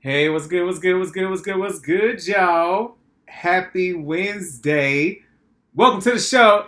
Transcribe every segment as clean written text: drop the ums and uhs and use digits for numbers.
Hey, what's good? What's good? What's good? What's good? What's good, y'all? Happy Wednesday. Welcome to the show,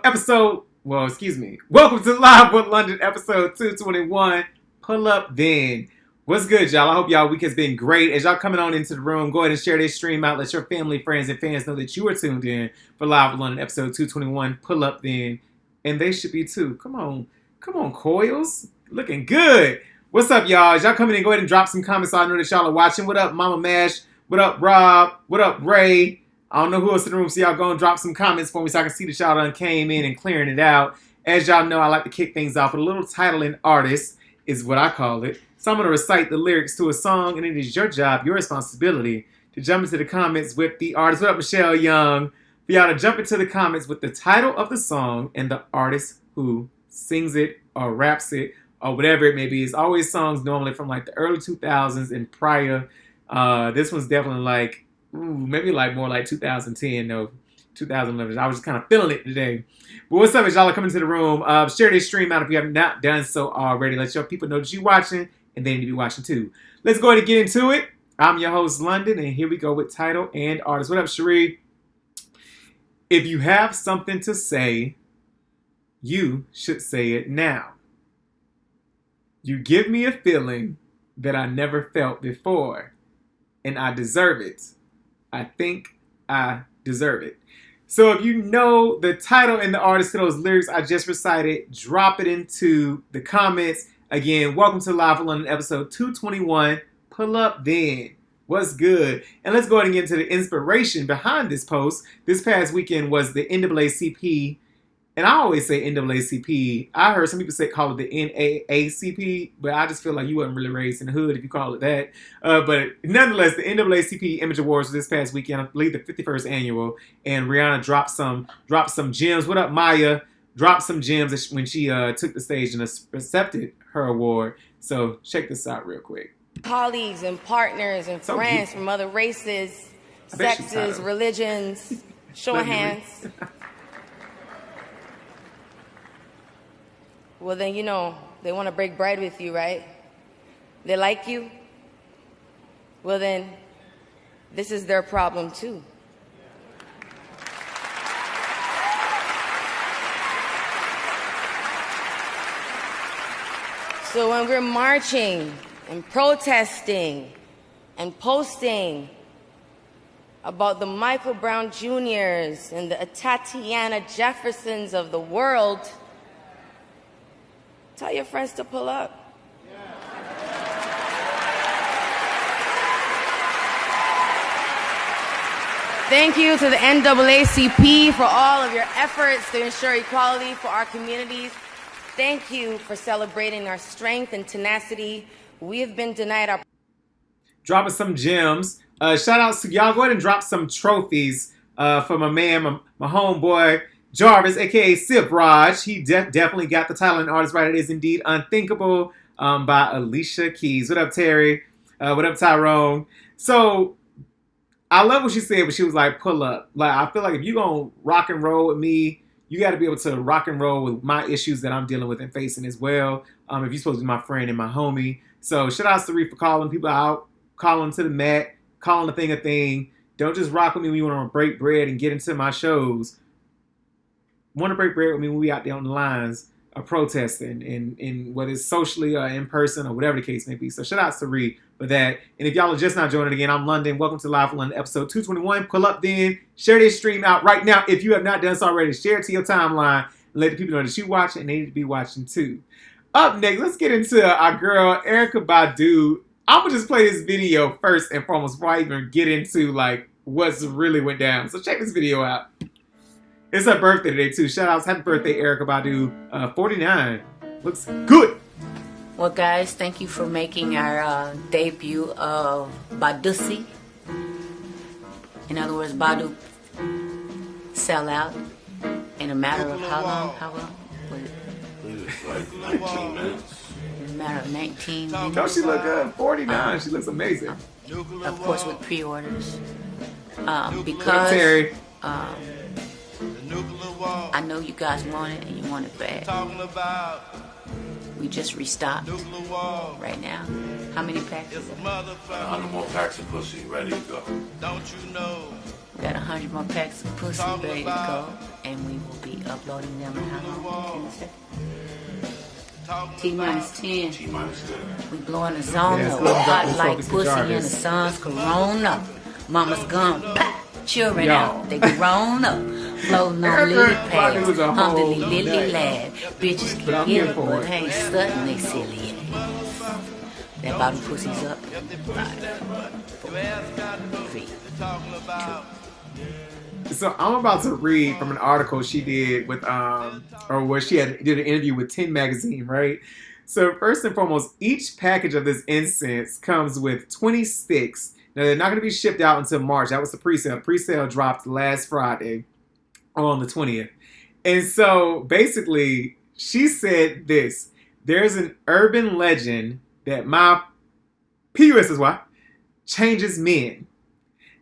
Welcome to Live with London, episode 221. Pull up then. What's good, y'all? I hope y'all week has been great. As y'all coming on into the room, go ahead and share this stream out. Let your family, friends, and fans know that you are tuned in for Live with London, episode 221. Pull up then. And they should be too. Come on. Come on, Coils. Looking good. What's up, y'all? As y'all come in and go ahead and drop some comments so I know that y'all are watching. What up, Mama Mash? What up, Rob? What up, Ray? I don't know who else in the room, so y'all go and drop some comments for me so I can see that y'all done came in and clearing it out. As y'all know, I like to kick things off with a little title and artist, is what I call it. So I'm going to recite the lyrics to a song, and it is your job, your responsibility, to jump into the comments with the artist. What up, Michelle Young? For y'all to jump into the comments with the title of the song and the artist who sings it or raps it or whatever it may be. It's always songs normally from like the early 2000s and prior. This one's definitely like, maybe like more like 2010, no, 2011. I was just kind of feeling it today. But what's up, as y'all are coming to the room? Share this stream out if you have not done so already. Let your people know that you're watching and they need to be watching too. Let's go ahead and get into it. I'm your host, London, and here we go with title and artist. What up, Cherie? If you have something to say, you should say it now. You give me a feeling that I never felt before, and I deserve it. I think I deserve it. So if you know the title and the artist to those lyrics I just recited, drop it into the comments. Again, welcome to Live for London, episode 221. Pull up then. What's good? And let's go ahead and get into the inspiration behind this post. This past weekend was the NAACP. And I always say NAACP. I heard some people call it the NAACP, but I just feel like you wasn't really raised in the hood if you call it that. But nonetheless, the NAACP Image Awards was this past weekend, I believe the 51st annual, and Rihanna dropped some gems. What up, Maya? Dropped some gems when she took the stage and accepted her award. So check this out real quick. Colleagues and partners and friends from other races, sexes, religions. Show of hands. Well, then, you know, they want to break bread with you, right? They like you? Well, then, this is their problem, too. So when we're marching and protesting and posting about the Michael Brown Jr.'s and the Tatiana Jeffersons of the world, tell your friends to pull up. Thank you to the NAACP for all of your efforts to ensure equality for our communities. Thank you for celebrating our strength and tenacity. We have been denied our... Dropping some gems. Shout outs to y'all. Go ahead and drop some trophies for my man, my homeboy, Jarvis, a.k.a. Sip Raj. He definitely got the title and artist right. It is indeed Unthinkable by Alicia Keys. What up, Terry? What up, Tyrone? So, I love what she said, but she was like, pull up. Like, I feel like if you're going to rock and roll with me, you got to be able to rock and roll with my issues that I'm dealing with and facing as well. If you're supposed to be my friend and my homie. So, shout outs to Reef for calling people out, calling to the mat, calling the thing a thing. Don't just rock with me when you want to break bread and get into my shows. Want to break bread with me when we out there on the lines of protesting and whether it's socially or in person or whatever the case may be. So shout out to Reed for that. And if y'all are just not joining again, I'm London. Welcome to Live for London, episode 221. Pull up then. Share this stream out right now. If you have not done so already, share it to your timeline and let the people know that you watching and they need to be watching too. Up next, let's get into our girl, Erykah Badu. I'm going to just play this video first and foremost before I even get into like what's really went down. So check this video out. It's her birthday today, too. Shout outs. Happy birthday, Erykah Badu. 49. Looks good. Well, guys, thank you for making our debut of Badusi. In other words, Badu sell out in a matter of how long? How long? Like 19 minutes. In a matter of 19 minutes. Don't she look good? 49. She looks amazing. Of course, with pre-orders. Because... Terry. I know you guys want it and you want it bad. We just restocked right now. How many packs is it? 100 more packs of pussy ready to go. We got 100 more packs of pussy ready to go, and we will be uploading them in how long? 10 seconds? T-minus 10. T-minus 10. We blowing the zone Yeah, up. let's go. Hot Let's like focus the pussy in the Jarvis. sun's corona. Mama's gone, pop, children Yo. out. They grown up. Floating on Erica lily Badu was pads. a whole Humbly nut. lily lad. Bitches But I'm can here get it, for but it. ain't stunting they silly ass. That bottom pussy's up. 5, 4, 3, 2. So I'm about to read from an article she did with or where she did an interview with 10 magazine, right? So first and foremost, each package of this incense comes with 20 sticks. Now they're not going to be shipped out until March. That was the pre-sale. Pre-sale dropped last Friday on the 20th. And so basically, she said this: there's an urban legend that my PUSSY changes men.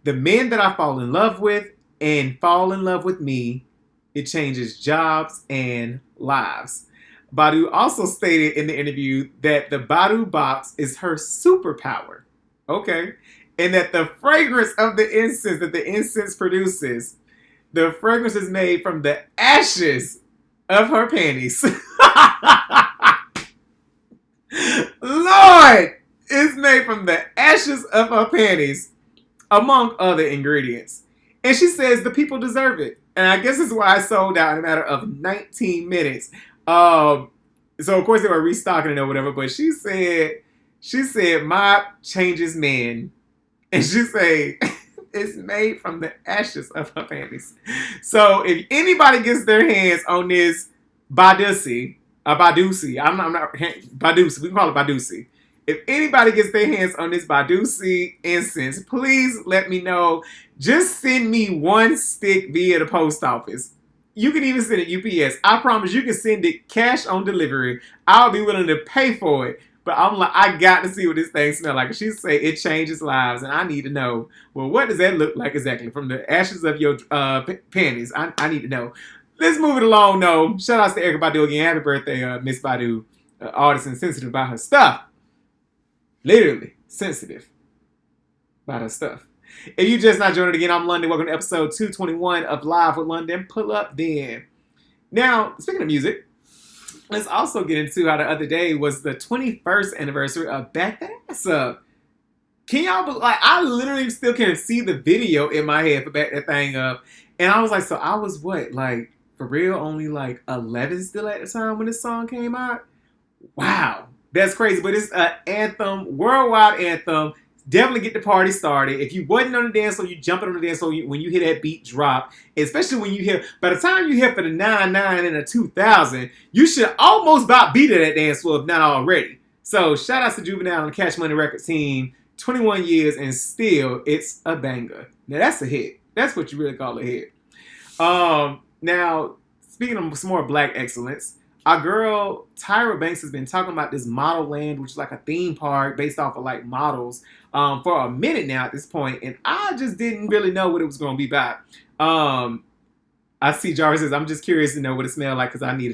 The men that I fall in love with and fall in love with me, it changes jobs and lives. Badu also stated in the interview that the Badu box is her superpower. Okay. And that the fragrance of the incense that the incense produces, the fragrance is made from the ashes of her panties. Lord! It's made from the ashes of her panties, among other ingredients. And she says the people deserve it. And I guess this is why I sold out in a matter of 19 minutes. So of course they were restocking it or whatever, but she said mop changes men. And she said it's made from the ashes of her panties. So if anybody gets their hands on this Badusi, Badusi, I'm not Badusi, we can call it Badusi. If anybody gets their hands on this Badusi incense, please let me know. Just send me one stick via the post office. You can even send it UPS. I promise you can send it cash on delivery. I'll be willing to pay for it. But I'm like, I got to see what this thing smells like. She say it changes lives, and I need to know. Well, what does that look like exactly from the ashes of your panties? I need to know. Let's move it along, though. Shout out to Erykah Badu again. Happy birthday, Miss Badu. Artist and sensitive about her stuff. Literally sensitive about her stuff. If you just not joined it again, I'm London. Welcome to episode 221 of Live with London. Pull up then. Now, speaking of music, let's also get into how the other day was the 21st anniversary of Back That Ass Up. Can y'all, like, I literally still can't see the video in my head for Back That Thing Up. And I was like, so I was what, like, for real, only like 11 still at the time when this song came out? Wow. That's crazy. But it's an anthem, worldwide anthem. Definitely get the party started. If you wasn't on the dance floor, you jumping on the dance floor when you hear that beat drop. Especially when you hear, by the time you hear for the 99 and the 2000, you should almost about beat it at dance floor if not already. So shout out to Juvenile and the Cash Money Records team. 21 years and still it's a banger. Now that's a hit. That's what you really call a hit. Now, speaking of some more black excellence, our girl Tyra Banks has been talking about this Model Land, which is like a theme park based off of like models, for a minute now at this point, and I just didn't really know what it was going to be about. I see Jarvis says, I'm just curious to know what it smells like because I need a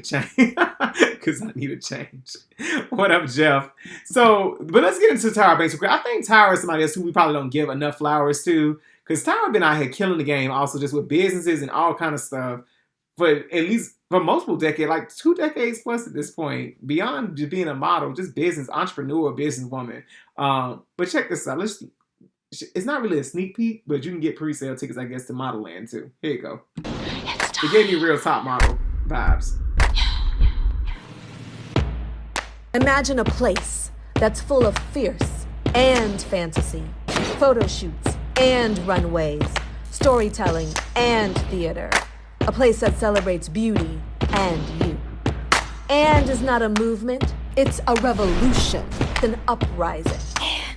change. What up, Jeff? So, but let's get into Tyra Banks. I think Tyra is somebody else who we probably don't give enough flowers to, because Tyra been out here killing the game also just with businesses and all kind of stuff. But at least for multiple decades, like 2 decades plus at this point, beyond just being a model, just business, entrepreneur, businesswoman. But check this out. It's not really a sneak peek, but you can get pre-sale tickets, I guess, to Model Land too. Here you go. It gave me real top model vibes. Imagine a place that's full of fierce and fantasy, photo shoots and runways, storytelling and theater. A place that celebrates beauty and you. And is not a movement, it's a revolution, an uprising.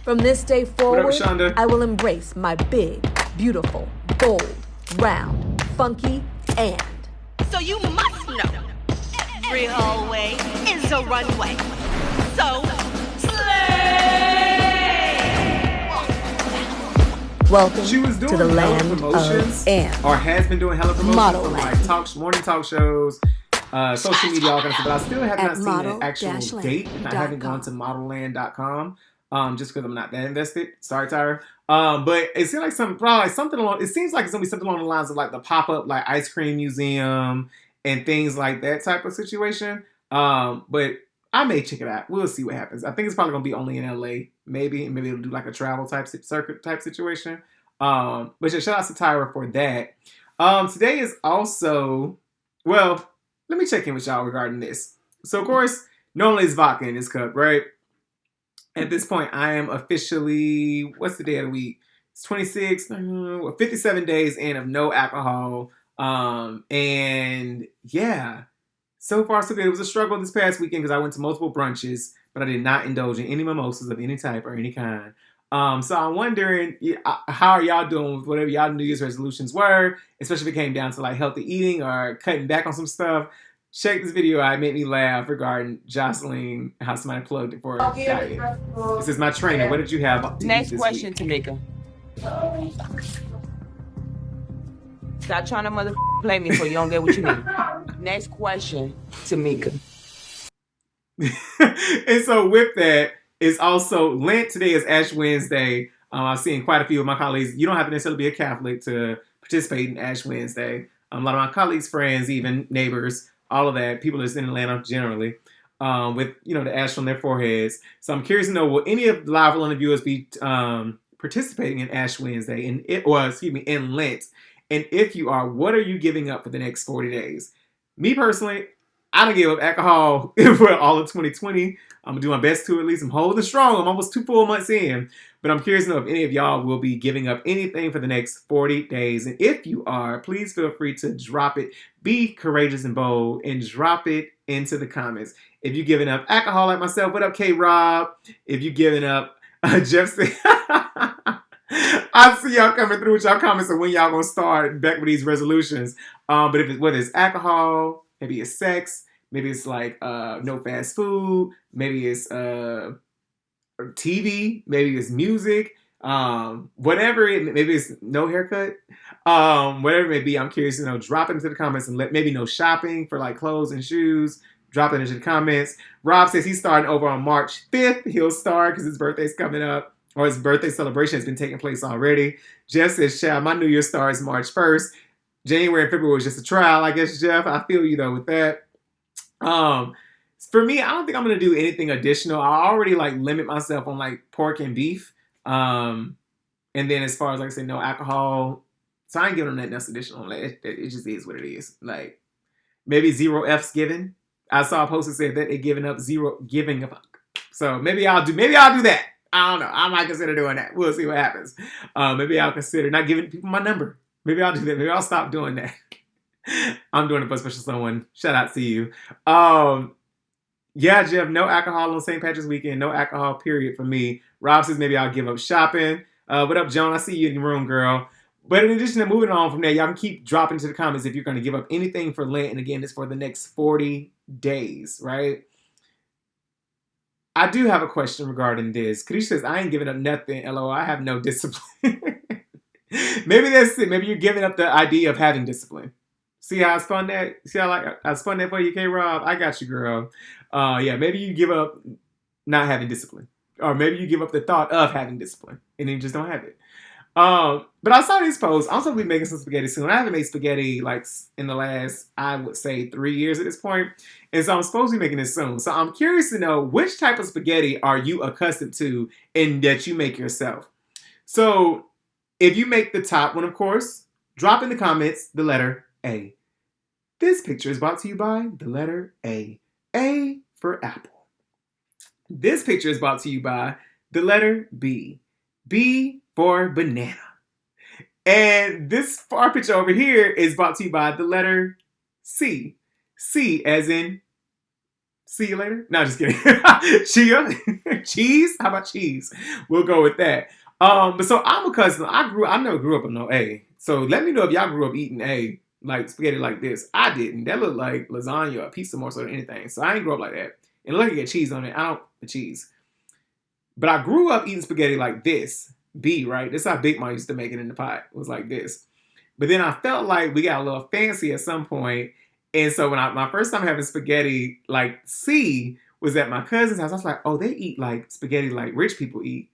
From this day forward, Shonda? I will embrace my big, beautiful, bold, round, funky, and. So you must know, every hallway is a runway. So, Welcome She was to doing the hella land promotions, of and. or has been doing hella promotions Model from Land. like morning talk shows, social media, all kind of stuff. But I still have At not seen an model-land.com. actual date, and I haven't gone to modelland.com. Just because I'm not that invested. Sorry, Tyra. But it seems like something along. It seems like it's gonna be something along the lines of like the pop-up like ice cream museum and things like that type of situation. But I may check it out. We'll see what happens. I think it's probably gonna be only in LA, maybe it'll do like a travel type circuit type situation. But yeah, shout out to Tyra for that. Today is also, well, let me check in with y'all regarding this. So of course, normally it's vodka in this cup, right? At this point, I am officially, what's the day of the week? It's 26, 57 days in of no alcohol. And yeah, so far so good. It was a struggle this past weekend because I went to multiple brunches, but I did not indulge in any mimosas of any type or any kind. So I'm wondering, how are y'all doing with whatever y'all New Year's resolutions were, especially if it came down to like healthy eating or cutting back on some stuff. Check this video out. It made me laugh regarding Jocelyn, how somebody plugged it for a diet. This is my trainer. What did you have to Next eat this question, week? Tamika. Stop trying to play me so you don't get what you need. Next question, Tamika. And so with that, it's also Lent. Today is Ash Wednesday. I've seen quite a few of my colleagues. You don't have to necessarily be a Catholic to participate in Ash Wednesday. A lot of my colleagues, friends, even neighbors, all of that, people that's in Atlanta generally, with the ash on their foreheads. So I'm curious to know, will any of the live London viewers be participating in Ash Wednesday in Lent? And if you are, what are you giving up for the next 40 days? Me personally, I don't give up alcohol for all of 2020. I'm gonna do my best to at least. I'm holding strong. I'm almost 2 full months in. But I'm curious to know if any of y'all will be giving up anything for the next 40 days. And if you are, please feel free to drop it. Be courageous and bold and drop it into the comments. If you're giving up alcohol like myself, what up, K-Rob? If you're giving up, Jeff said, I see y'all coming through with y'all comments on when y'all gonna start back with these resolutions. But whether it's alcohol, maybe it's sex, maybe it's like no fast food, maybe it's TV, maybe it's music, whatever maybe it's no haircut, whatever it may be. I'm curious to know. Drop it into the comments and maybe no shopping for like clothes and shoes. Drop it into the comments. Rob says he's starting over on March 5th. He'll start because his birthday's coming up, or his birthday celebration has been taking place already. Jeff says, "Child, my New Year starts March 1st. January and February was just a trial, I guess." Jeff, I feel you though with that. For me, I don't think I'm gonna do anything additional. I already like limit myself on like pork and beef. And then as far as like I said, no alcohol. So I ain't giving them nothing else additional. Like, it just is what it is. Like maybe 0 F's given. I saw a post that said that they're giving up a fuck. So maybe I'll do that. I don't know. I might consider doing that. We'll see what happens. Maybe I'll consider not giving people my number. Maybe I'll do that. Maybe I'll stop doing that. I'm doing it for a special someone. Shout out to you. Yeah, Jeff, no alcohol on St. Patrick's weekend. No alcohol, period, for me. Rob says maybe I'll give up shopping. What up, Joan? I see you in the room, girl. But in addition to moving on from there, y'all can keep dropping to the comments if you're going to give up anything for Lent. And again, it's for the next 40 days, right? I do have a question regarding this. Kadisha says, I ain't giving up nothing. LOL, I have no discipline. Maybe that's it. Maybe you're giving up the idea of having discipline. See how I spun that? See how I spun that for you, K-Rob? I got you, girl. Yeah, maybe you give up not having discipline. Or maybe you give up the thought of having discipline. And then you just don't have it. But I saw these posts. I'm supposed to be making some spaghetti soon. I haven't made spaghetti like in the last, I would say, 3 years at this point. And so I'm supposed to be making this soon. So I'm curious to know, which type of spaghetti are you accustomed to and that you make yourself? So if you make the top one, of course, drop in the comments the letter A. This picture is brought to you by the letter A. A for apple. This picture is brought to you by the letter B. B for banana. And this far picture over here is brought to you by the letter C. C as in see you later? No, just kidding. Chia. Cheese? How about cheese? We'll go with that. But so I'm a cousin. I never grew up on no A. So let me know if y'all grew up eating A, like spaghetti like this. I didn't. That looked like lasagna or pizza more so than anything. So I ain't grow up like that. And look, you get cheese on it. The cheese. But I grew up eating spaghetti like this. B, right? This is how Big Mom used to make it in the pot. It was like this. But then I felt like we got a little fancy at some point, And so when my first time having spaghetti, like C, was at my cousin's house. I was like, oh, they eat like spaghetti like rich people eat.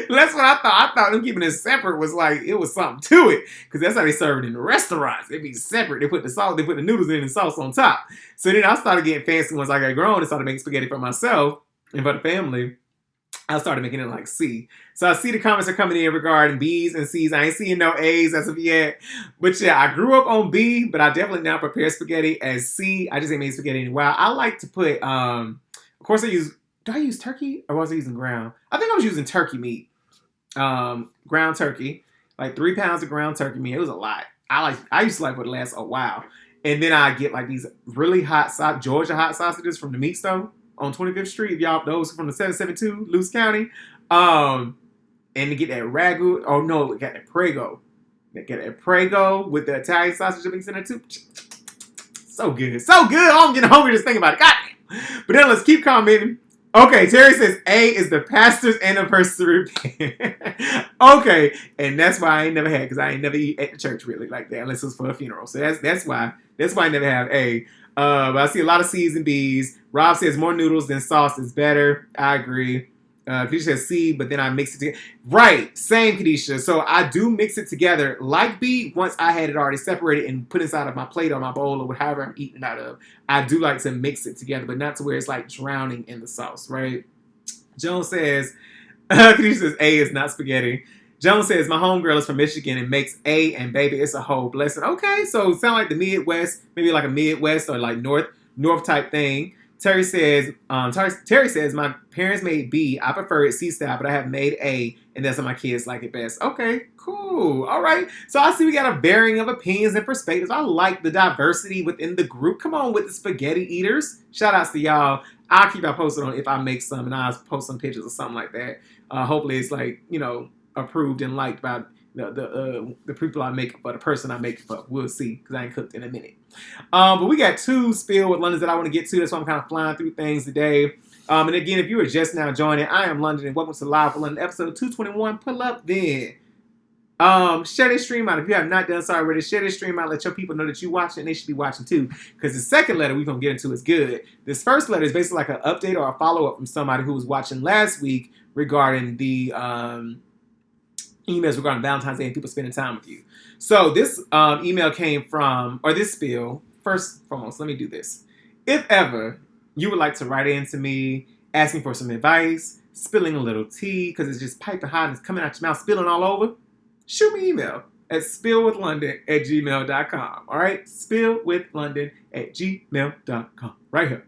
That's what I thought. I thought them keeping it separate was like, it was something to it. Because that's how they serve it in the restaurants. It'd be separate. They put the sauce, they put the noodles in and sauce on top. So then I started getting fancy once I got grown and started making spaghetti for myself and for the family. I started making it like C. So I see the comments are coming in regarding B's and C's. I ain't seeing no A's as of yet. But yeah, I grew up on B, but I definitely now prepare spaghetti as C. I just ain't made spaghetti in a while. I like to put, of course do I use turkey or was I using ground? I think I was using turkey meat. Ground turkey. Like 3 pounds of ground turkey meat. It was a lot. I used to like what lasts a while. And then I get like these really hot Georgia hot sausages from the meat stove on 25th Street. Y'all, those from the 772, Luce County. And to get that ragu. Oh no, we got that Prego. Get that Prego with the Italian sausage mix in it too. So good. So good. I'm getting hungry just thinking about it. God damn. But then let's keep commenting. Okay, Terry says A is the pastor's anniversary pan. Okay, and that's why I ain't never had, because I ain't never eat at the church really like that unless it was for a funeral. So that's why I never have A. But I see a lot of C's and B's. Rob says more noodles than sauce is better. I agree. Kadisha says C, but then I mix it together. Right, same Kadisha. So I do mix it together like B once I had it already separated and put inside of my plate or my bowl or whatever I'm eating out of. I do like to mix it together, but not to where it's like drowning in the sauce, right? Jones says, Kadisha says A is not spaghetti. Jones says, my homegirl is from Michigan and makes A and baby, it's a whole blessing. Okay, so it sounds like the Midwest, maybe like a Midwest or like North type thing. Terry says, my parents made B. I prefer it C style, but I have made A, and that's how my kids like it best. Okay, cool. All right. So I see we got a varying of opinions and perspectives. I like the diversity within the group. Come on with the spaghetti eaters. Shout outs to y'all. I'll keep y'all posted on if I make some, and I'll post some pictures or something like that. Hopefully it's like, approved and liked by the people I make it for, the person I make it for. We'll see, because I ain't cooked in a minute. But we got 2 Spill with Londons that I want to get to. That's why I'm kind of flying through things today. And again, if you are just now joining, I am London, and welcome to Live for London, episode 221. Pull up then. Share this stream out. If you have not done so already, share this stream out. Let your people know that you watching, and they should be watching too. Because the second letter we're going to get into is good. This first letter is basically like an update or a follow-up from somebody who was watching last week regarding the emails regarding Valentine's Day and people spending time with you. So this email came from, or this spill, first and foremost, let me do this. If ever you would like to write in to me, asking for some advice, spilling a little tea, because it's just piping hot and it's coming out your mouth, spilling all over, shoot me an email at spillwithlondon@gmail.com. All right? Spillwithlondon@gmail.com. Right here.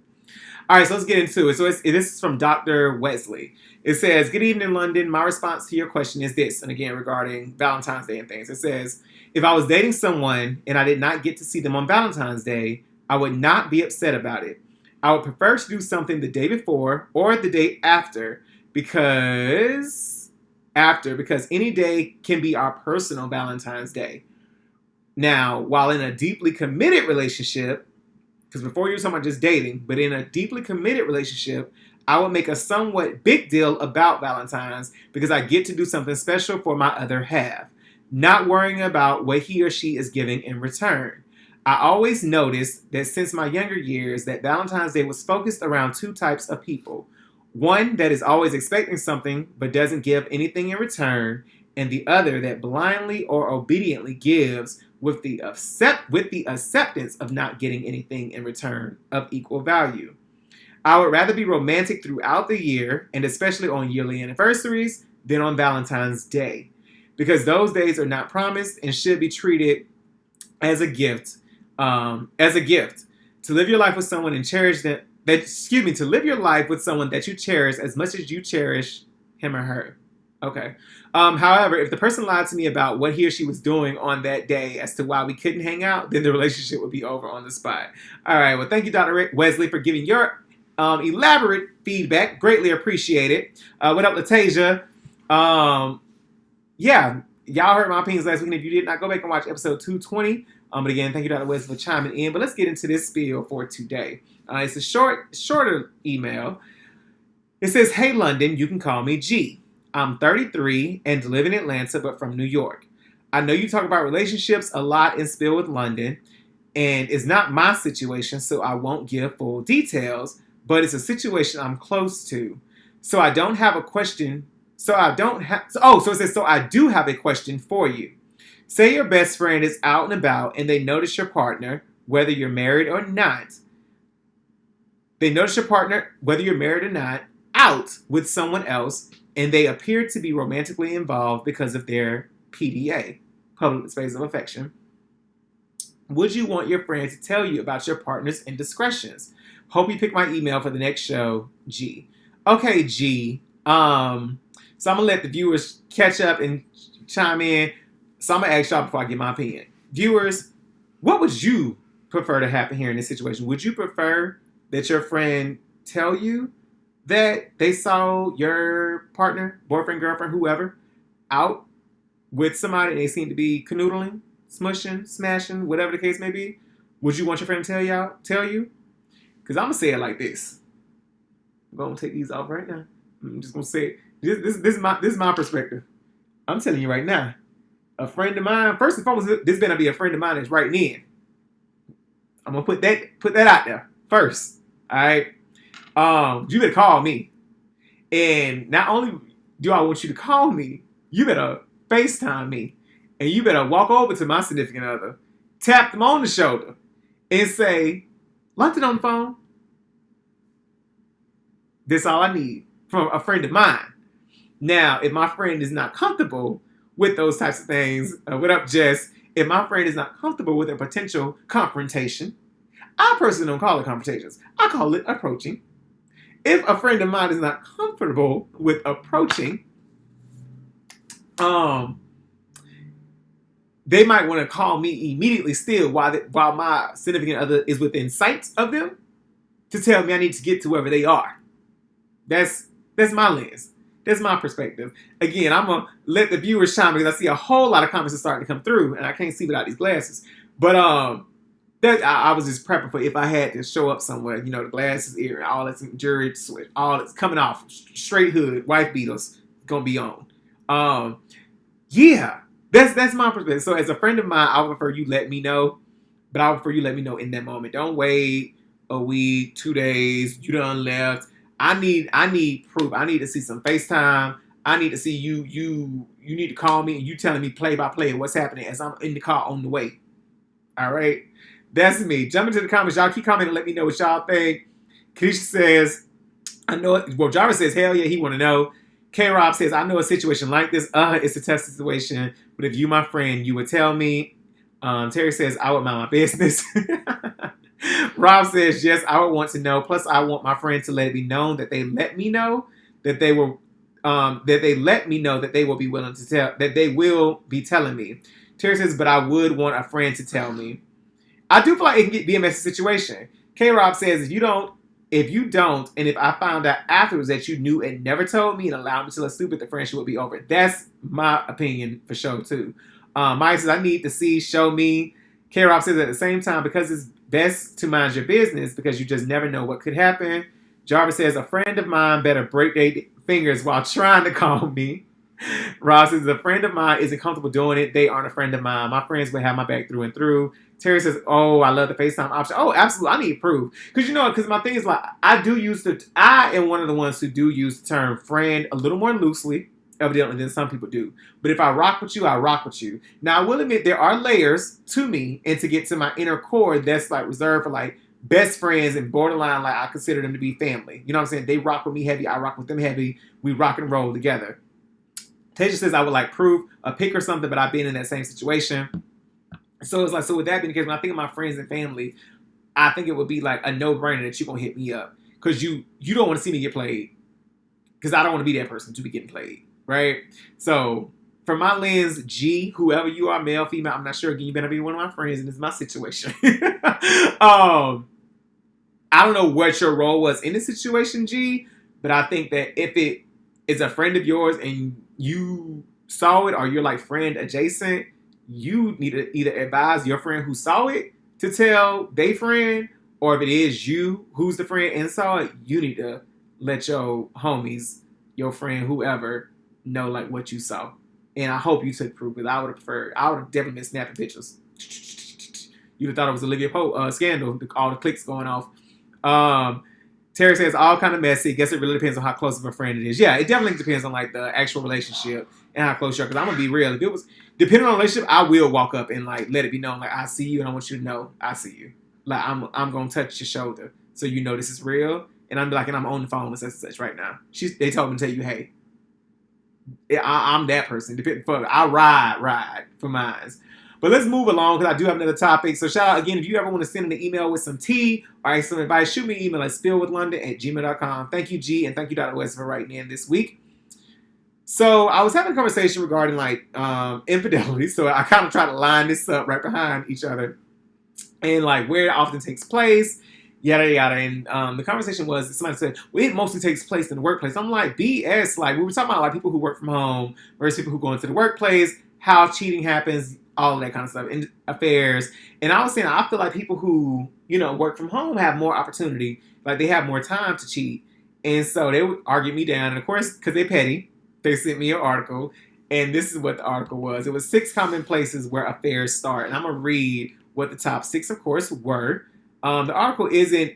All right, so let's get into it. So this is from Dr. Wesley. It says, good evening, London. My response to your question is this, and again, regarding Valentine's Day and things. It says, if I was dating someone and I did not get to see them on Valentine's Day, I would not be upset about it. I would prefer to do something the day before or the day after because any day can be our personal Valentine's Day. Now, while in a deeply committed relationship, because before you were talking about just dating, but in a deeply committed relationship, I would make a somewhat big deal about Valentine's because I get to do something special for my other half, not worrying about what he or she is giving in return. I always noticed that since my younger years that Valentine's Day was focused around 2 types of people. One that is always expecting something but doesn't give anything in return, and the other that blindly or obediently gives with the acceptance of not getting anything in return of equal value. I would rather be romantic throughout the year, and especially on yearly anniversaries, than on Valentine's Day, because those days are not promised and should be treated as a gift. To live your life with someone and cherish to live your life with someone that you cherish as much as you cherish him or her. Okay. However, if the person lied to me about what he or she was doing on that day as to why we couldn't hang out, then the relationship would be over on the spot. All right. Well, thank you, Dr. Wesley, for giving your elaborate feedback. Greatly appreciated. What up, Latasia? Yeah, y'all heard my opinions last week. And if you did not, go back and watch episode 220. But again, thank you, Dr. Wesley, for chiming in. But let's get into this spiel for today. It's a shorter email. It says, hey, London, you can call me G. I'm 33 and live in Atlanta, but from New York. I know you talk about relationships a lot in Spill with London, And it's not my situation, so I won't give full details, but it's a situation I'm close to. So I don't have a question. So I don't have, so it says, so I do have a question for you. Say your best friend is out and about and they notice your partner, whether you're married or not. They notice your partner, whether you're married or not, out with someone else, and they appear to be romantically involved because of their PDA, public displays of affection. Would you want your friend to tell you about your partner's indiscretions? Hope you pick my email for the next show, G. Okay, G. So I'm gonna let the viewers catch up and chime in. So I'm gonna ask y'all before I get my opinion. Viewers, what would you prefer to happen here in this situation? Would you prefer that your friend tell you that they saw your partner, boyfriend, girlfriend, whoever, out with somebody and they seem to be canoodling, smushing, smashing, whatever the case may be? Would you want your friend to tell you? Because I'm going to say it like this. I'm going to take these off right now. I'm just going to say it. This is my perspective. I'm telling you right now. A friend of mine, first and foremost, this better be a friend of mine that's writing in. I'm going to put that out there first. All right? You better call me. And not only do I want you to call me, you better FaceTime me. And you better walk over to my significant other, tap them on the shoulder, and say, London on the phone. That's all I need from a friend of mine. Now, if my friend is not comfortable with those types of things, what up, Jess? If my friend is not comfortable with a potential confrontation, I personally don't call it confrontations. I call it approaching. If a friend of mine is not comfortable with approaching, they might want to call me immediately still while my significant other is within sight of them to tell me I need to get to wherever they are. That's my lens. That's my perspective. Again, I'm going to let the viewers chime because I see a whole lot of comments are starting to come through and I can't see without these glasses. But I was just prepping for if I had to show up somewhere, the glasses, ear, all that's jury switch, all that's coming off, straight hood, wife beaters, going to be on. Yeah. That's my perspective. So as a friend of mine, I would prefer you let me know, but I would prefer you let me know in that moment. Don't wait a week, 2 days, you done left. I need proof. I need to see some FaceTime. I need to see you need to call me and you telling me play by play what's happening as I'm in the car on the way. All right. That's me. Jump into the comments. Y'all keep commenting and let me know what y'all think. Keisha says, I know it. Well, Jarvis says, hell yeah, he want to know. K-Rob says, I know a situation like this. It's a tough situation. But if you, my friend, you would tell me. Terry says, I would mind my business. Rob says, yes, I would want to know. Plus, I want my friend to let it be known that they let me know that they will, that they let me know that they will be willing to tell, that they will be telling me. Terry says, but I would want a friend to tell me. I do feel like it can be a messy situation. K-Rob says, if you don't, and if I found out afterwards that you knew and never told me and allowed me to look stupid, the friendship would be over. That's my opinion for sure, too. Mike says, I need to see, show me. K-Rob says, at the same time, because it's best to mind your business because you just never know what could happen. Jarvis says, a friend of mine better break their fingers while trying to call me. Ross says, a friend of mine isn't comfortable doing it. They aren't a friend of mine. My friends will have my back through and through. Terry says, oh, I love the FaceTime option. Oh, absolutely. I need proof. Because my thing is like, I am one of the ones who do use the term friend a little more loosely, evidently, than some people do. But if I rock with you, I rock with you. Now, I will admit there are layers to me and to get to my inner core that's like reserved for like best friends and borderline, like I consider them to be family. You know what I'm saying? They rock with me heavy. I rock with them heavy. We rock and roll together. Tasia says, I would like proof, a pic or something, but I've been in that same situation. So it's like, so with that being the case, when I think of my friends and family, I think it would be like a no-brainer that you're going to hit me up. Because you don't want to see me get played. Because I don't want to be that person to be getting played. Right? So, from my lens, G, whoever you are, male, female, I'm not sure. Again, you better be one of my friends, and it's my situation. I don't know what your role was in the situation, G, but I think that if it is a friend of yours and you saw it, or you're like friend adjacent, you need to either advise your friend who saw it to tell their friend, or if it is you who's the friend and saw it, you need to let your homies, your friend, whoever, know like what you saw. And I hope you took proof, because I would have definitely been snapping pictures. You'd have thought it was Olivia Pope scandal, all the clicks going off. Terry says, all kind of messy. Guess it really depends on how close of a friend it is. Yeah, it definitely depends on like the actual relationship and how close you are. Because I'm going to be real. If it was, depending on the relationship, I will walk up and like let it be known, like, I see you and I want you to know I see you. Like, I'm going to touch your shoulder so you know this is real. And I'm like, and I'm on the phone with such and such right now. They told me to tell you, hey, I'm that person. I ride for mine. But let's move along because I do have another topic. So shout out again, if you ever want to send an email with some tea or some advice, shoot me an email at spillwithlondon@gmail.com. Thank you, G, and thank you, Dr. West, for writing in this week. So I was having a conversation regarding like infidelity. So I kind of try to line this up right behind each other and like where it often takes place, yada yada. And the conversation was, somebody said, well, it mostly takes place in the workplace. I'm like, BS. Like we were talking about like people who work from home versus people who go into the workplace, how cheating happens, all of that kind of stuff, in affairs. And I was saying, I feel like people who, work from home have more opportunity. Like they have more time to cheat. And so they would argue me down. And of course, because they're petty, they sent me an article. And this is what the article was. It was 6 common places where affairs start. And I'm going to read what the top 6, of course, were. The article isn't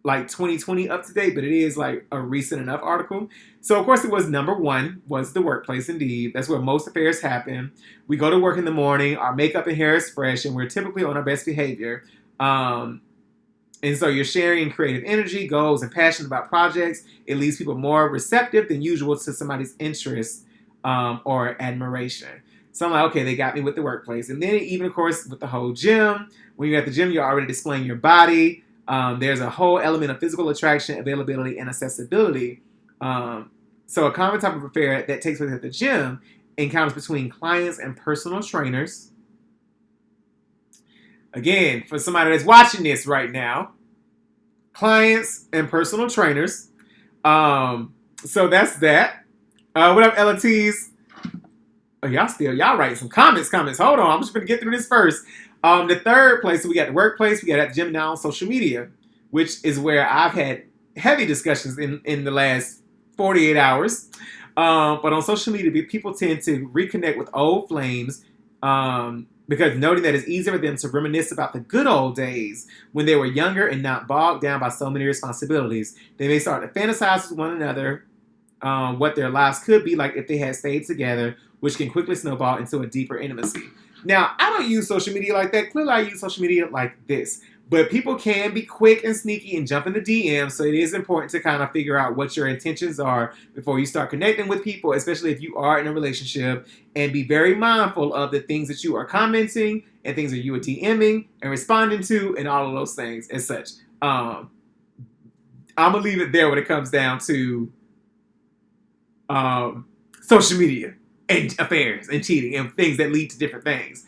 like 2020 up to date, but it is like a recent enough article. So of course it was number 1 was the workplace. Indeed, that's where most affairs happen. We go to work in the morning, our makeup and hair is fresh, and we're typically on our best behavior. And so you're sharing creative energy, goals, and passion about projects. It leaves people more receptive than usual to somebody's interest or admiration. So I'm like, okay, they got me with the workplace. And then even, of course, with the whole gym, when you're at the gym, you're already displaying your body. There's a whole element of physical attraction, availability, and accessibility. So a common type of affair that takes place at the gym encounters between clients and personal trainers. Again, for somebody that's watching this right now, clients and personal trainers. So that's that. What up, LTs? Oh, y'all writing some comments. Hold on, I'm just going to get through this first. The third place, so we got the workplace, we got at the gym, now on social media, which is where I've had heavy discussions in the last 48 hours. But on social media, people tend to reconnect with old flames because noting that it's easier for them to reminisce about the good old days when they were younger and not bogged down by so many responsibilities. They may start to fantasize with one another what their lives could be like if they had stayed together, which can quickly snowball into a deeper intimacy. Now, I don't use social media like that. Clearly, I use social media like this. But people can be quick and sneaky and jump in the DMs, so it is important to kind of figure out what your intentions are before you start connecting with people, especially if you are in a relationship, and be very mindful of the things that you are commenting and things that you are DMing and responding to and all of those things as such. I'm going to leave it there when it comes down to social media and affairs and cheating and things that lead to different things.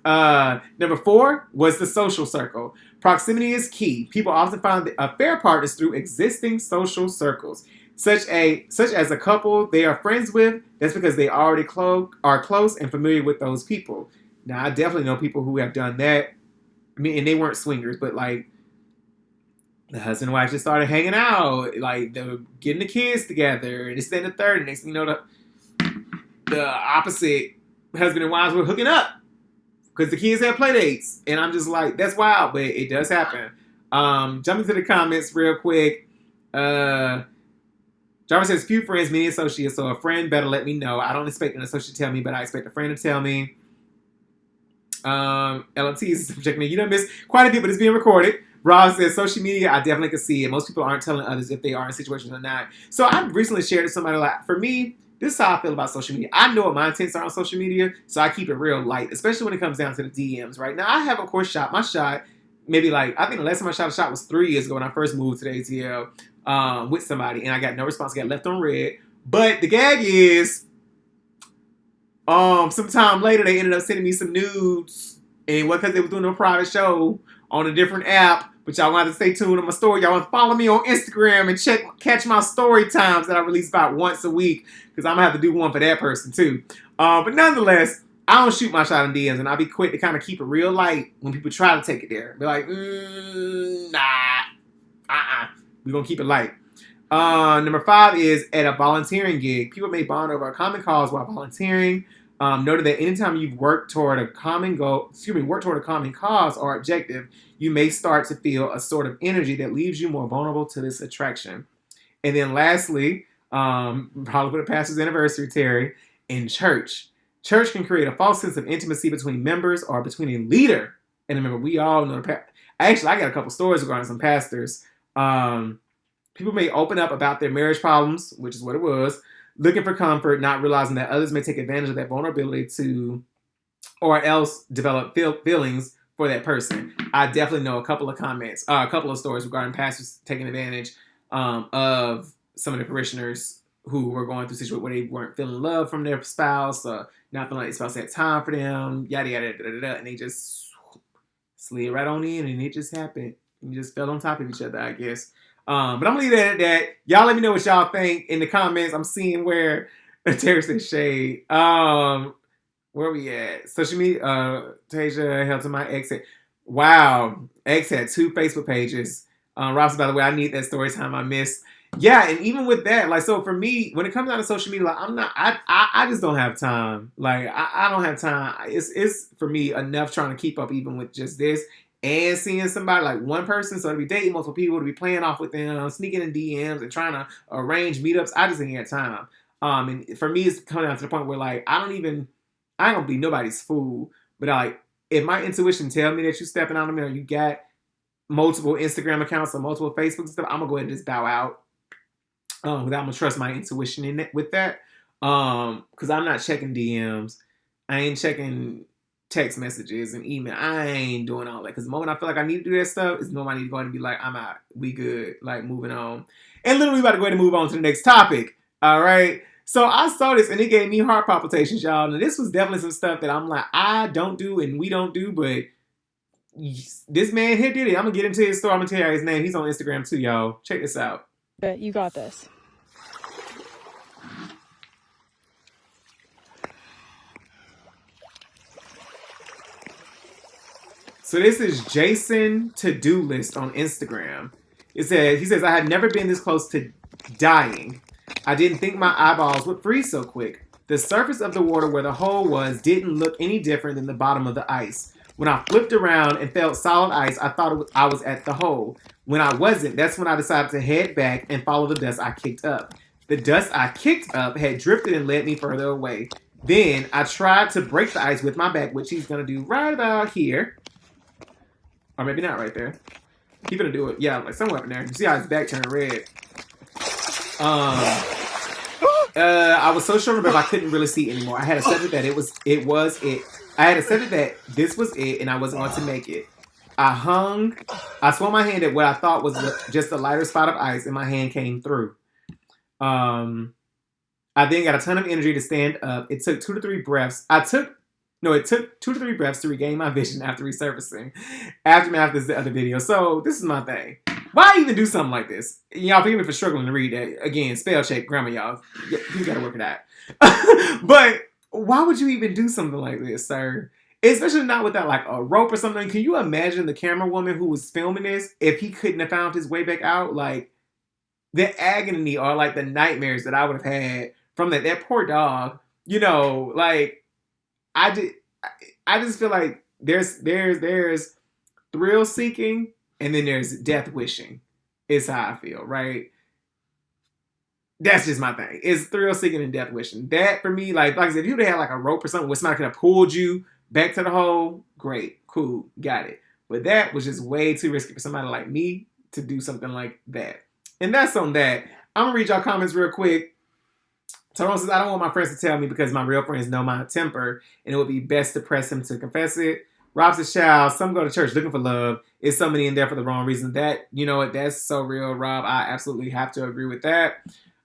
Number 4 was the social circle. Proximity is key. People often find affair partners through existing social circles, such as a couple they are friends with. That's because they already are close and familiar with those people. Now, I definitely know people who have done that. I mean, and they weren't swingers, but like the husband and wife just started hanging out, like they were getting the kids together, and this and the third. And next thing you know, the opposite husband and wives were hooking up because the kids had play dates. And I'm just like, that's wild, but it does happen. Jumping to the comments real quick. Jarvis says, few friends, many associates, so a friend better let me know. I don't expect an associate to tell me, but I expect a friend to tell me. LMT is checking in. You don't miss quite a bit, but it's being recorded. Rob says, social media, I definitely can see it. Most people aren't telling others if they are in situations or not. So I recently shared with somebody, like, for me, this is how I feel about social media. I know what my intents are on social media, so I keep it real light, especially when it comes down to the DMs, right? Now, I have, of course, shot my shot. Maybe, like, I think the last time I shot a shot was 3 years ago when I first moved to the ATL with somebody, and I got no response. I got left on red. But the gag is, sometime later, they ended up sending me some nudes, and it wasn't because they were doing a private show on a different app. But y'all want to stay tuned on my story. Y'all want to follow me on Instagram and catch my story times that I release about once a week, because I'm going to have to do one for that person too. But nonetheless, I don't shoot my shot in DMs, and I'll be quick to kind of keep it real light when people try to take it there. Be like, we're going to keep it light. Number 5 is at a volunteering gig. People may bond over common cause while volunteering. noted that anytime you've worked toward a common cause or objective, you may start to feel a sort of energy that leaves you more vulnerable to this attraction. And then lastly, probably for the pastor's anniversary, Terry, in church. Church can create a false sense of intimacy between members or between a leader and a member. We all know Actually, I got a couple stories regarding some pastors. People may open up about their marriage problems, which is what it was, looking for comfort, not realizing that others may take advantage of that vulnerability to, or else develop feelings for that person. I definitely know a couple of stories regarding pastors taking advantage of some of the parishioners who were going through situations where they weren't feeling love from their spouse, not feeling like their spouse had time for them, yada, yada, and they just slid right on in, and it just happened. You just fell on top of each other, I guess. But I'm going to leave that at that. Y'all let me know what y'all think in the comments. I'm seeing where Terry said shade. Where we at? Social media. Tasia held to my ex. Wow. Ex had 2 Facebook pages. Ross, by the way, I need that story time I missed. Yeah, and even with that, like, so for me, when it comes down to social media, like, I just don't have time. Like, I don't have time. It's for me enough trying to keep up even with just this and seeing somebody, like one person, so to be dating multiple people, to be playing off with them, sneaking in DMs and trying to arrange meetups. I just ain't got time. And for me, it's coming down to the point where, like, I ain't gonna be nobody's fool, but like, if my intuition tell me that you stepping out on me or you got multiple Instagram accounts or multiple Facebook stuff, I'm gonna go ahead and just bow out. I'm gonna trust my intuition in it with that. Because I'm not checking DMs. I ain't checking text messages and email. I ain't doing all that. Because the moment I feel like I need to do that stuff is the moment I need to go ahead and be like, I'm out. We good. Like, moving on. And literally about to go ahead and move on to the next topic. All right. So I saw this and it gave me heart palpitations, y'all. And this was definitely some stuff that I'm like, I don't do and we don't do, but this man here did it. I'm gonna get into his story. I'm gonna tell you his name. He's on Instagram too, y'all. Check this out. You got this. So this is Jason To-Do List on Instagram. He says, I had never been this close to dying. I didn't think my eyeballs would freeze so quick. The surface of the water where the hole was didn't look any different than the bottom of the ice. When I flipped around and felt solid ice, I thought I was at the hole. When I wasn't, that's when I decided to head back and follow the dust I kicked up. The dust I kicked up had drifted and led me further away. Then I tried to break the ice with my back, which he's going to do right about here. Or maybe not right there. He's going to do it. Yeah, like somewhere up in there. You see how his back turned red. I was so sure, but I couldn't really see anymore. I had accepted that it was it. I had accepted that this was it, and I wasn't going to make it. I swung my hand at what I thought was just a lighter spot of ice, and my hand came through. I then got a ton of energy to stand up. It took 2 to 3 breaths. It took 2 to 3 breaths to regain my vision after resurfacing. Aftermath is the other video. So this is my thing. Why even do something like this? Y'all forgive me for struggling to read that. Again, spell check, grammar, y'all. You gotta work it out. But why would you even do something like this, sir? Especially not without like a rope or something. Can you imagine the camera woman who was filming this if he couldn't have found his way back out? Like, the agony or like the nightmares that I would have had from that poor dog. You know, like, I just feel like there's thrill seeking and then there's death wishing. Is how I feel, right? That's just my thing. It's thrill seeking and death wishing. That for me, like I said, if you would have had like a rope or something where somebody could have pulled you back to the hole, great, cool, got it. But that was just way too risky for somebody like me to do something like that. And that's on that. I'm gonna read y'all comments real quick. Tyrone says, I don't want my friends to tell me because my real friends know my temper and it would be best to press him to confess it. Rob says, child, some go to church looking for love. Is somebody in there for the wrong reason? That, you know what, that's so real, Rob. I absolutely have to agree with that.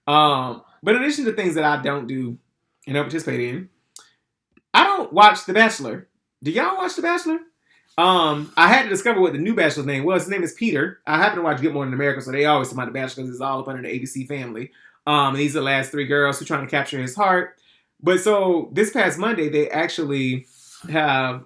But in addition to things that I don't do and don't participate in, I don't watch The Bachelor. Do y'all watch The Bachelor? I had to discover what the new Bachelor's name was. His name is Peter. I happen to watch Good Morning America, so they always talk about The Bachelor because it's all up under the ABC family. And these are the last 3 girls who are trying to capture his heart. But so this past Monday, they actually have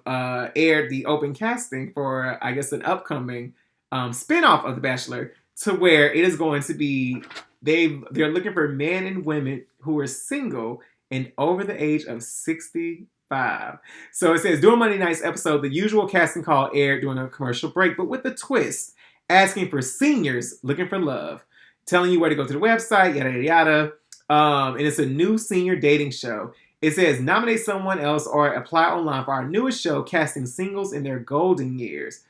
aired the open casting for, I guess, an upcoming spinoff of The Bachelor, to where it is going to be, they're looking for men and women who are single and over the age of 65. So it says, during Monday night's episode, the usual casting call aired during a commercial break, but with a twist, asking for seniors looking for love, telling you where to go to the website, yada, yada, yada. And it's a new senior dating show. It says, nominate someone else or apply online for our newest show, casting singles in their golden years.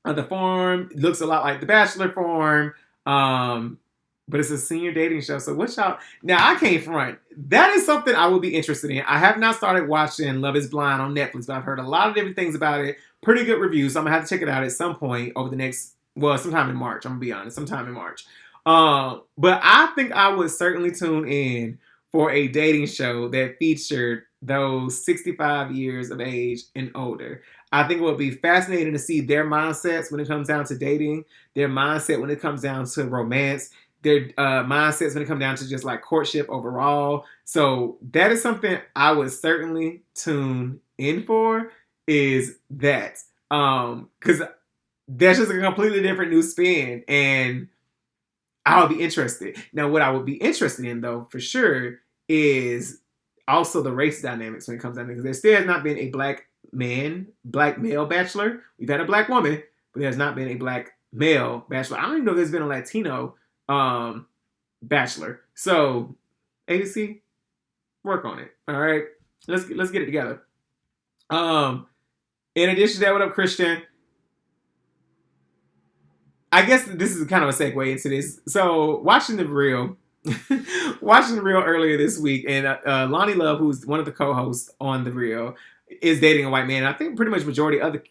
The form looks a lot like the Bachelor form, but it's a senior dating show. So what y'all... Now, I can't front. That is something I would be interested in. I have not started watching Love is Blind on Netflix, but I've heard a lot of different things about it. Pretty good reviews, so I'm going to have to check it out at some point over the next... Well, sometime in March. I'm going to be honest. Sometime in March. But I think I would certainly tune in for a dating show that featured those 65 years of age and older. I think it would be fascinating to see their mindsets when it comes down to dating, their mindset when it comes down to romance, their mindsets when it comes down to just like courtship overall. So that is something I would certainly tune in for, is that. Because that's just a completely different new spin, and I'll be interested. Now, what I would be interested in, though, for sure, is also the race dynamics when it comes down to it. Because there still has not been a black male bachelor. We've had a black woman, but there's not been a black male bachelor. I don't even know if there's been a Latino bachelor. So, ABC, work on it. All right, let's get it together. In addition to that, what up, Christian? I guess this is kind of a segue into this. So, watching The Real earlier this week, and Lonnie Love, who's one of the co-hosts on The Real, is dating a white man. I think pretty much majority of the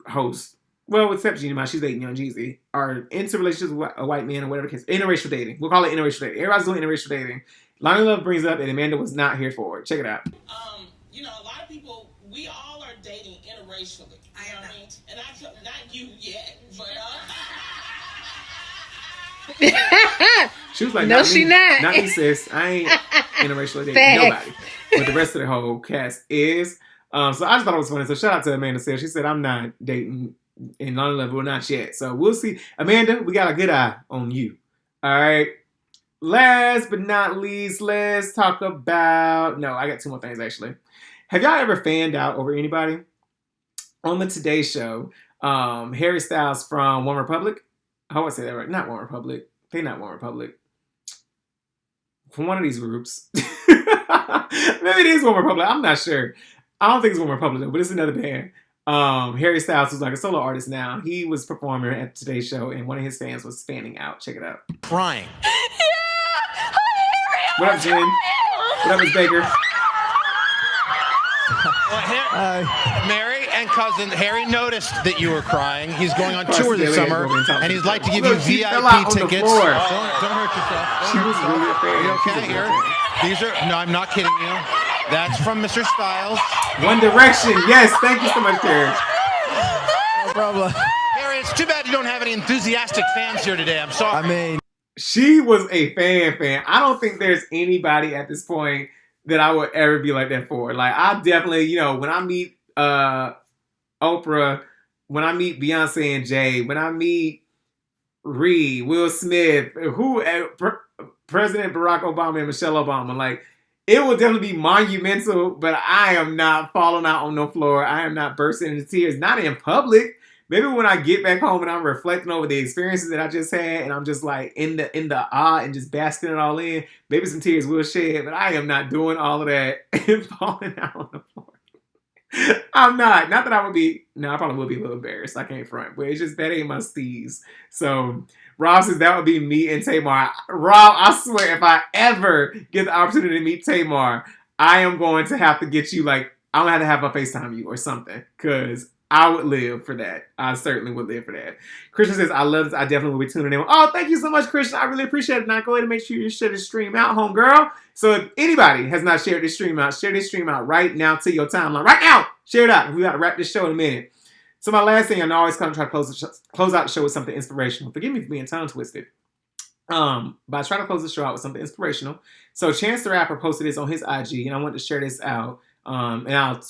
hosts, well, except Gina Mine, she's dating Young Jeezy, are into relationships with a white man or whatever the case. Interracial dating. We'll call it interracial dating. Everybody's doing interracial dating. Lonnie Love brings it up, and Amanda was not here for it. Check it out. You know, a lot of people, we all are dating interracially. You know what I mean? And not you yet, but she was like, no, she not. Not me, sis. I ain't interracial dating nobody. But the rest of the whole cast is. So I just thought it was funny. So shout out to Amanda Sales. She said, I'm not dating in Lonnie Love. We're not yet. So we'll see. Amanda, we got a good eye on you. All right. Last but not least, let's talk about... No, I got two more things, actually. Have y'all ever fanned out over anybody? On the Today Show, Harry Styles from One Republic. How do I say that right? Not One Republic. They're not One Republic. From one of these groups. Maybe it is One Republic. I'm not sure. I don't think it's One Republic, though, but it's another band. Harry Styles, who's like a solo artist now, he was performing at Today's Show, and one of his fans was fanning out. Check it out. Crying. Yeah! What up, Jen? What up, Ms. Baker? Mary and cousin Harry noticed that you were crying. He's going on tour this summer, and he'd like to give you VIP tickets. Don't hurt yourself. She was really a fan. Are you okay here? These are... No, I'm not kidding you. That's from Mr. Styles. One Direction. Yes, thank you so much, Harry. No problem. Harry, it's too bad you don't have any enthusiastic fans here today. I'm sorry. I mean... She was a fan. I don't think there's anybody at this point that I would ever be like that for. Like, I definitely, you know, when I meet Oprah, when I meet Beyonce and Jay, when I meet Reed, Will Smith, President Barack Obama and Michelle Obama, like, it will definitely be monumental, but I am not falling out on the floor. I am not bursting into tears, not in public. Maybe when I get back home and I'm reflecting over the experiences that I just had, and I'm just like in the awe and just basking it all in, maybe some tears will shed, but I am not doing all of that and falling out on the floor. I'm not. Not that I would be. No, I probably would be a little embarrassed. I can't front, but it's just that ain't my steez. So Rob says that would be me and Tamar. Rob, I swear, if I ever get the opportunity to meet Tamar, I am going to have to get you, like, I'm going to have to FaceTime you or something, because I would live for that. I certainly would live for that. Christian says, I love this. I definitely will be tuning in. Oh, thank you so much, Christian. I really appreciate it. Now go ahead and make sure you share this stream out, homegirl. So if anybody has not shared this stream out, share this stream out right now to your timeline. Right now! Share it out. We got to wrap this show in a minute. So my last thing, I know I always kind of try to close out the show with something inspirational. Forgive me for being tongue twisted. But I try to close the show out with something inspirational. So Chance the Rapper posted this on his IG, and I wanted to share this out. And I'll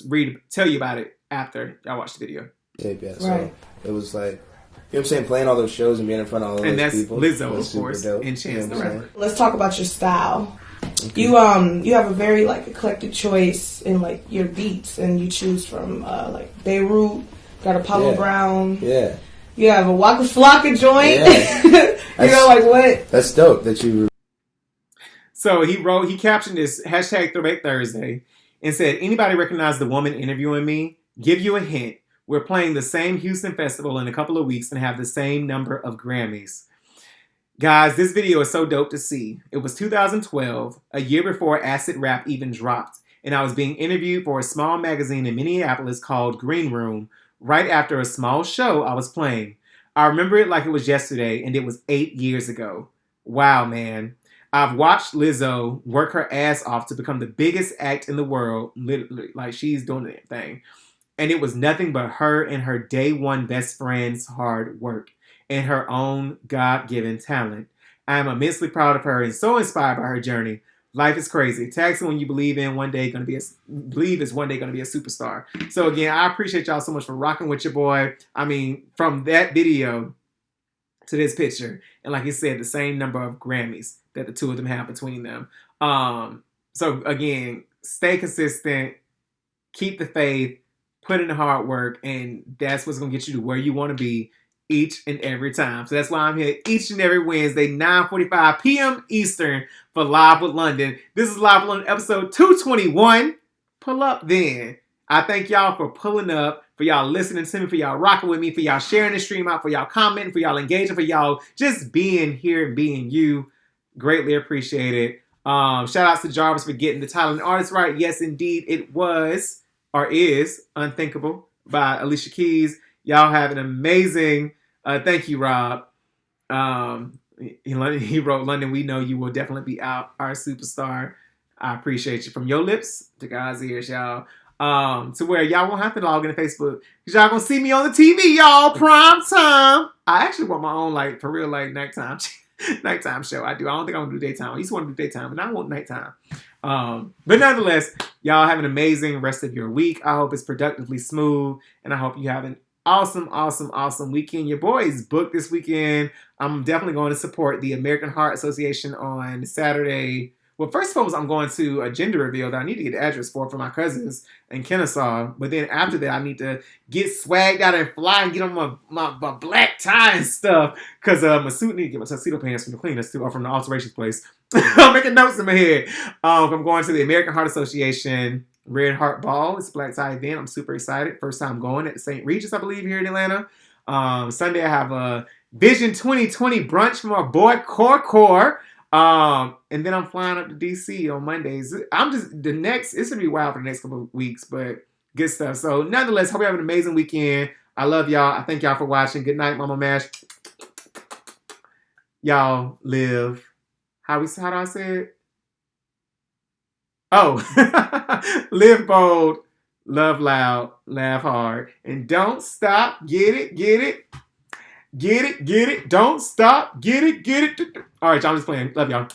tell you about it after y'all watch the video. Yeah, so it was like, you know what I'm saying, playing all those shows and being in front of all those people. And that's Lizzo, of course, and Chance the Rapper. Let's talk about your style. Okay. You have a very like eclectic choice in like your beats, and you choose from like Beirut, got Apollo Brown. Yeah. You have a Waka Flocka joint. Yeah. You know, like what? That's dope that you. So he captioned this hashtag Throwback Thursday and said, anybody recognize the woman interviewing me? Give you a hint. We're playing the same Houston festival in a couple of weeks and have the same number of Grammys. Guys, this video is so dope to see. It was 2012, a year before Acid Rap even dropped, and I was being interviewed for a small magazine in Minneapolis called Green Room right after a small show I was playing. I remember it like it was yesterday, and it was 8 years ago. Wow, man. I've watched Lizzo work her ass off to become the biggest act in the world, literally, like she's doing that thing. And it was nothing but her and her day one best friend's hard work and her own God-given talent. I am immensely proud of her and so inspired by her journey. Life is crazy. Tag someone you believe in one day believe is one day gonna be a superstar. So again, I appreciate y'all so much for rocking with your boy. I mean, from that video to this picture, and like he said, the same number of Grammys that the two of them have between them. So again, stay consistent, keep the faith, put in the hard work, and that's what's gonna get you to where you want to be each and every time. So that's why I'm here each and every Wednesday, 9:45 p.m. Eastern for Live with London. This is Live with London episode 221. Pull up then. I thank y'all for pulling up, for y'all listening to me, for y'all rocking with me, for y'all sharing the stream out, for y'all commenting, for y'all engaging, for y'all just being here and being you. Greatly appreciate it. Shout outs to Jarvis for getting the title and artist right. Yes, indeed, it was or is Unthinkable by Alicia Keys. Y'all have an amazing, thank you, Rob. He wrote, London, we know you will definitely be our superstar. I appreciate you. From your lips to God's ears, y'all. To where y'all won't have to log into Facebook, because y'all gonna see me on the TV, y'all, prime time. I actually want my own, like, for real, like, nighttime show. I do. I don't think I want to do daytime. I used to want to do daytime, but now I want nighttime. But nonetheless, y'all have an amazing rest of your week. I hope it's productively smooth, and I hope you have an awesome weekend. Your boy is booked this weekend. I'm definitely going to support the American Heart Association on Saturday. Well, first and foremost, I'm going to a gender reveal that I need to get the address for my cousins in Kennesaw. But then after that, I need to get swagged out and fly and get on my black tie and stuff. Because my suit need to get my tuxedo pants from the cleaners too, or from the alterations place. I'm making notes in my head. I'm going to the American Heart Association Red Heart Ball. It's a black tie event. I'm super excited. First time going at the St. Regis, I believe, here in Atlanta. Sunday, I have a Vision 2020 brunch from our boy Core. And then I'm flying up to DC on Mondays. It's gonna be wild for the next couple of weeks, but good stuff. So nonetheless, hope you have an amazing weekend. I love y'all. I thank y'all for watching. Good night, Mama Mash. Y'all live. How do I say it? Oh, live bold, love loud, laugh hard, and don't stop. Get it. Don't stop. Get it. All right, y'all, I'm just playing. Love y'all.